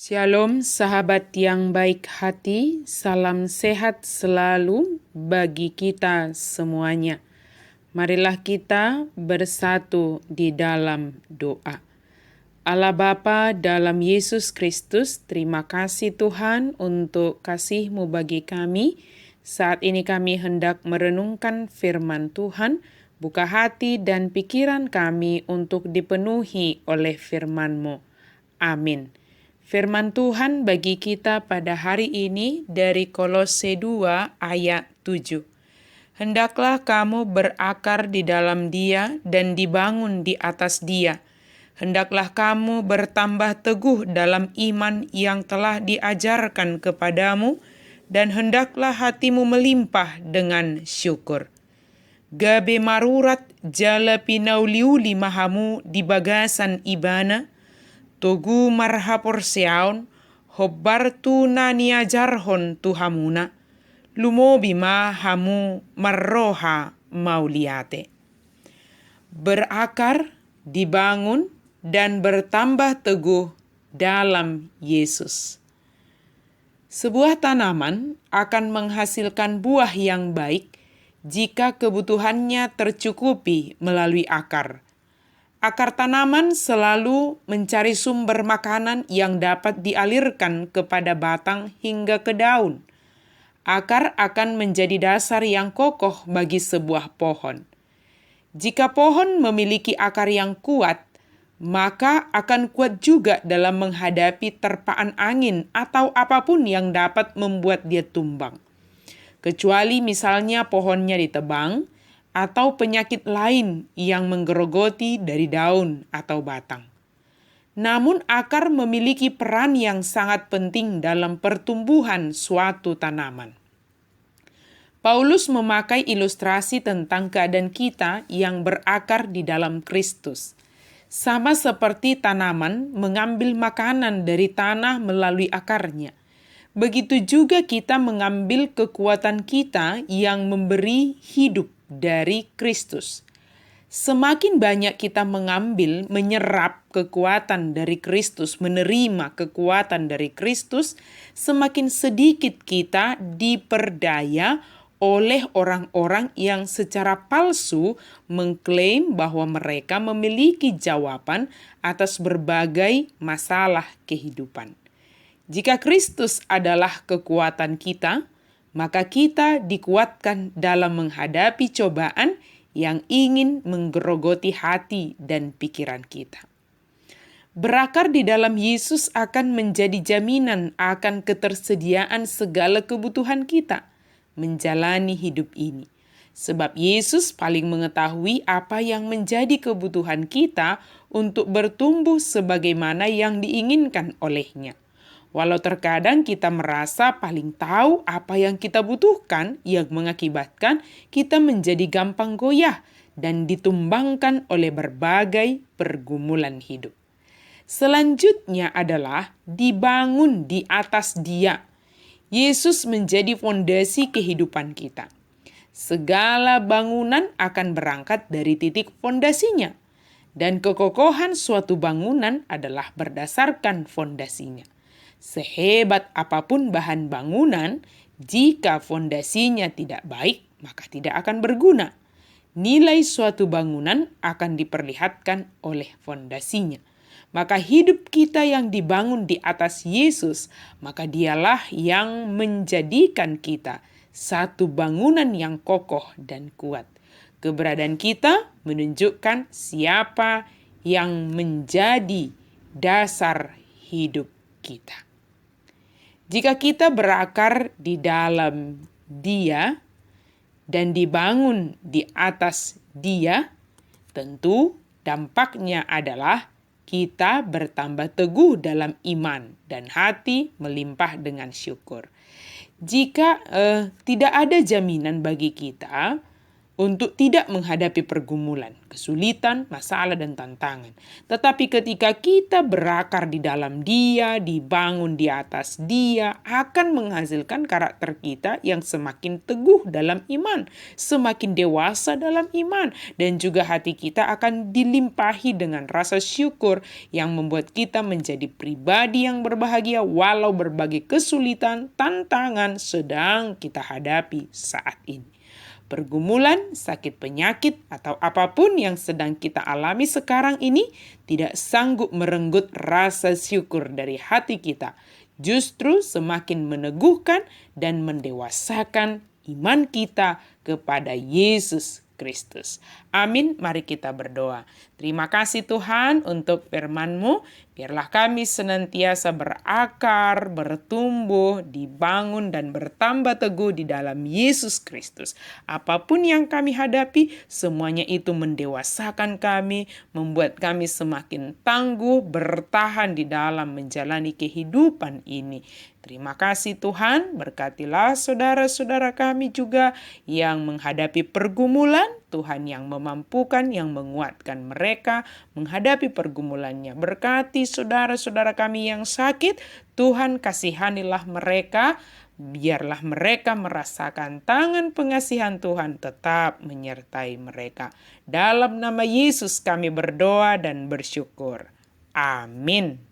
Shalom sahabat yang baik hati, salam sehat selalu bagi kita semuanya. Marilah kita bersatu di dalam doa. Allah Bapa dalam Yesus Kristus, terima kasih Tuhan untuk kasih-Mu bagi kami. Saat ini kami hendak merenungkan firman Tuhan, buka hati dan pikiran kami untuk dipenuhi oleh firman-Mu. Amin. Firman Tuhan bagi kita pada hari ini dari Kolose 2 ayat 7. Hendaklah kamu berakar di dalam Dia dan dibangun di atas Dia. Hendaklah kamu bertambah teguh dalam iman yang telah diajarkan kepadamu, dan hendaklah hatimu melimpah dengan syukur. Gabe marurat jala pinauliuli mahamu di bagasan ibana, Togu marhapor seaon, hobbartu na niajarhon tuhamuna, lumobi ma hamu marroha mauliate. Berakar, dibangun, dan bertambah teguh dalam Yesus. Sebuah tanaman akan menghasilkan buah yang baik jika kebutuhannya tercukupi melalui akar. Akar tanaman selalu mencari sumber makanan yang dapat dialirkan kepada batang hingga ke daun. Akar akan menjadi dasar yang kokoh bagi sebuah pohon. Jika pohon memiliki akar yang kuat, maka akan kuat juga dalam menghadapi terpaan angin atau apapun yang dapat membuat dia tumbang. Kecuali misalnya pohonnya ditebang, atau penyakit lain yang menggerogoti dari daun atau batang. Namun akar memiliki peran yang sangat penting dalam pertumbuhan suatu tanaman. Paulus memakai ilustrasi tentang keadaan kita yang berakar di dalam Kristus. Sama seperti tanaman mengambil makanan dari tanah melalui akarnya. Begitu juga kita mengambil kekuatan kita yang memberi hidup dari Kristus. Semakin banyak kita menyerap kekuatan dari Kristus, menerima kekuatan dari Kristus, semakin sedikit kita diperdaya oleh orang-orang yang secara palsu mengklaim bahwa mereka memiliki jawaban atas berbagai masalah kehidupan. Jika Kristus adalah kekuatan kita, maka kita dikuatkan dalam menghadapi cobaan yang ingin menggerogoti hati dan pikiran kita. Berakar di dalam Yesus akan menjadi jaminan akan ketersediaan segala kebutuhan kita menjalani hidup ini. Sebab Yesus paling mengetahui apa yang menjadi kebutuhan kita untuk bertumbuh sebagaimana yang diinginkan oleh-Nya. Walau terkadang kita merasa paling tahu apa yang kita butuhkan, yang mengakibatkan kita menjadi gampang goyah dan ditumbangkan oleh berbagai pergumulan hidup. Selanjutnya adalah dibangun di atas Dia. Yesus menjadi fondasi kehidupan kita. Segala bangunan akan berangkat dari titik fondasinya, dan kekokohan suatu bangunan adalah berdasarkan fondasinya. Sehebat apapun bahan bangunan, jika fondasinya tidak baik, maka tidak akan berguna. Nilai suatu bangunan akan diperlihatkan oleh fondasinya. Maka hidup kita yang dibangun di atas Yesus, maka Dialah yang menjadikan kita satu bangunan yang kokoh dan kuat. Keberadaan kita menunjukkan siapa yang menjadi dasar hidup kita. Jika kita berakar di dalam Dia dan dibangun di atas Dia, tentu dampaknya adalah kita bertambah teguh dalam iman dan hati melimpah dengan syukur. Jika tidak ada jaminan bagi kita untuk tidak menghadapi pergumulan, kesulitan, masalah, dan tantangan. Tetapi ketika kita berakar di dalam Dia, dibangun di atas Dia, akan menghasilkan karakter kita yang semakin teguh dalam iman, semakin dewasa dalam iman, dan juga hati kita akan dilimpahi dengan rasa syukur yang membuat kita menjadi pribadi yang berbahagia walau berbagai kesulitan, tantangan sedang kita hadapi saat ini. Pergumulan, sakit penyakit, atau apapun yang sedang kita alami sekarang ini tidak sanggup merenggut rasa syukur dari hati kita. Justru semakin meneguhkan dan mendewasakan iman kita kepada Yesus Kristus. Amin, mari kita berdoa. Terima kasih Tuhan untuk firman-Mu. Biarlah kami senantiasa berakar, bertumbuh, dibangun, dan bertambah teguh di dalam Yesus Kristus. Apapun yang kami hadapi, semuanya itu mendewasakan kami, membuat kami semakin tangguh, bertahan di dalam menjalani kehidupan ini. Terima kasih Tuhan, berkatilah saudara-saudara kami juga yang menghadapi pergumulan, Tuhan yang memampukan, yang menguatkan mereka menghadapi pergumulannya. Berkati saudara-saudara kami yang sakit, Tuhan kasihanilah mereka, biarlah mereka merasakan tangan pengasihan Tuhan tetap menyertai mereka. Dalam nama Yesus kami berdoa dan bersyukur. Amin.